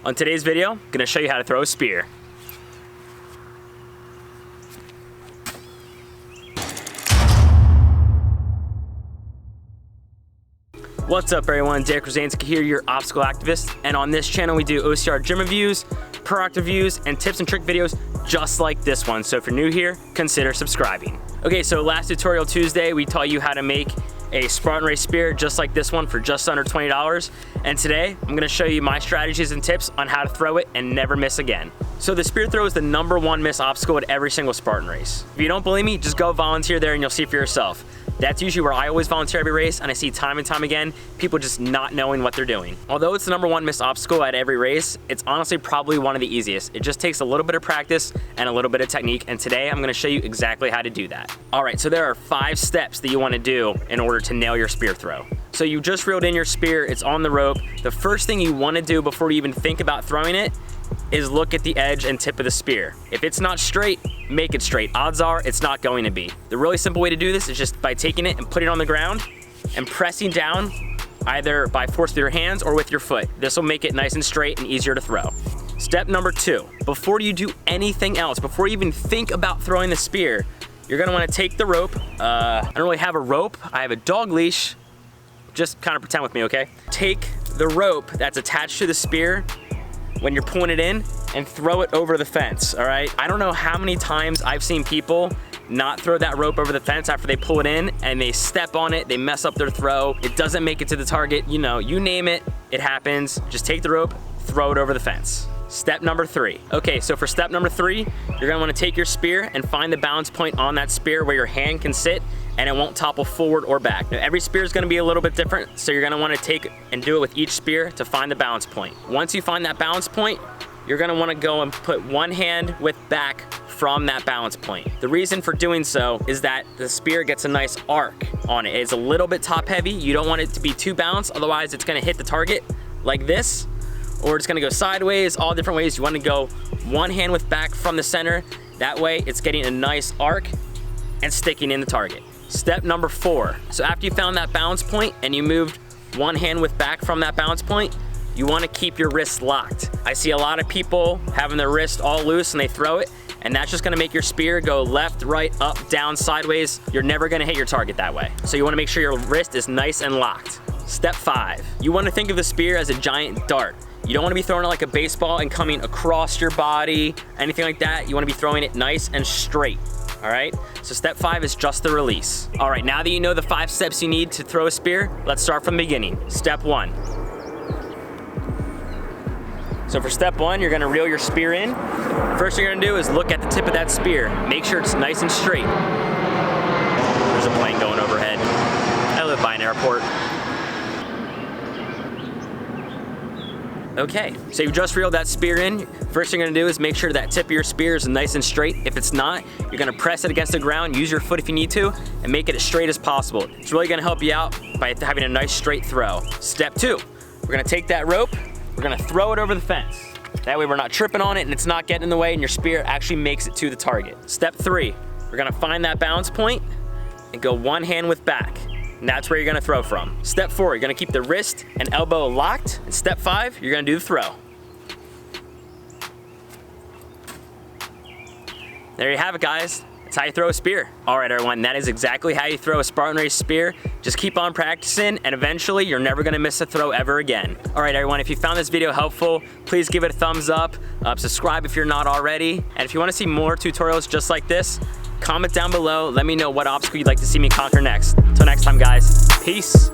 On today's video, I'm gonna show you how to throw a spear. What's up everyone, Derek Rosansky here, your obstacle activist, and on this channel we do OCR gym reviews, product reviews, and tips and trick videos just like this one. So if you're new here, consider subscribing. Okay, so last tutorial Tuesday, we taught you how to make a Spartan Race spear just like this one for just under $20. And today, I'm gonna show you my strategies and tips on how to throw it and never miss again. So the spear throw is the #1 miss obstacle at every single Spartan race. If you don't believe me, just go volunteer there and you'll see for yourself. That's usually where I always volunteer every race, and I see time and time again, people just not knowing what they're doing. Although it's the #1 missed obstacle at every race, it's honestly probably one of the easiest. It just takes a little bit of practice and a little bit of technique, and today I'm gonna show you exactly how to do that. All right, so there are 5 steps that you wanna do in order to nail your spear throw. So you just reeled in your spear, it's on the rope. The first thing you wanna do before you even think about throwing it is look at the edge and tip of the spear. If it's not straight, make it straight. Odds are it's not going to be. The really simple way to do this is just by taking it and putting it on the ground and pressing down either by force with your hands or with your foot. This will make it nice and straight and easier to throw. Step number 2, before you do anything else, before you even think about throwing the spear, you're gonna wanna take the rope. I don't really have a rope, I have a dog leash. Just kind of pretend with me, okay? Take the rope that's attached to the spear when you're pulling it in and throw it over the fence, all right? I don't know how many times I've seen people not throw that rope over the fence after they pull it in and they step on it, they mess up their throw, it doesn't make it to the target, you know, you name it, it happens. Just take the rope, throw it over the fence. Step number 3. Okay, so for step number 3, you're gonna wanna take your spear and find the balance point on that spear where your hand can sit and it won't topple forward or back. Now, every spear is gonna be a little bit different, so you're gonna wanna take and do it with each spear to find the balance point. Once you find that balance point, you're gonna wanna go and put one hand with back from that balance point. The reason for doing so is that the spear gets a nice arc on it. It's a little bit top heavy. You don't want it to be too balanced, otherwise it's gonna hit the target like this, or it's gonna go sideways, all different ways. You wanna go one hand with back from the center. That way it's getting a nice arc and sticking in the target. Step number 4. So after you found that balance point and you moved one hand with back from that balance point, you wanna keep your wrists locked. I see a lot of people having their wrist all loose and they throw it, and that's just gonna make your spear go left, right, up, down, sideways. You're never gonna hit your target that way. So you wanna make sure your wrist is nice and locked. Step 5. You wanna think of the spear as a giant dart. You don't wanna be throwing it like a baseball and coming across your body, anything like that. You wanna be throwing it nice and straight. All right, so step 5 is just the release. All right, now that you know the 5 steps you need to throw a spear, let's start from the beginning. Step 1. So for step 1, you're gonna reel your spear in. First thing you're gonna do is look at the tip of that spear. Make sure it's nice and straight. There's a plane going overhead. I live by an airport. Okay, so you just reeled that spear in. First thing you're gonna do is make sure that tip of your spear is nice and straight. If it's not, you're gonna press it against the ground, use your foot if you need to, and make it as straight as possible. It's really gonna help you out by having a nice straight throw. Step 2, we're gonna take that rope, we're gonna throw it over the fence. That way we're not tripping on it and it's not getting in the way and your spear actually makes it to the target. Step 3, we're gonna find that balance point and go one hand with back. And that's where you're gonna throw from. Step 4, you're gonna keep the wrist and elbow locked. And step 5, you're gonna do the throw. There you have it, guys. That's how you throw a spear. All right, everyone, that is exactly how you throw a Spartan Race spear. Just keep on practicing, and eventually you're never gonna miss a throw ever again. All right, everyone, if you found this video helpful, please give it a thumbs up, subscribe if you're not already, and if you wanna see more tutorials just like this, comment down below. Let me know what obstacle you'd like to see me conquer next. Until next time, guys. Peace.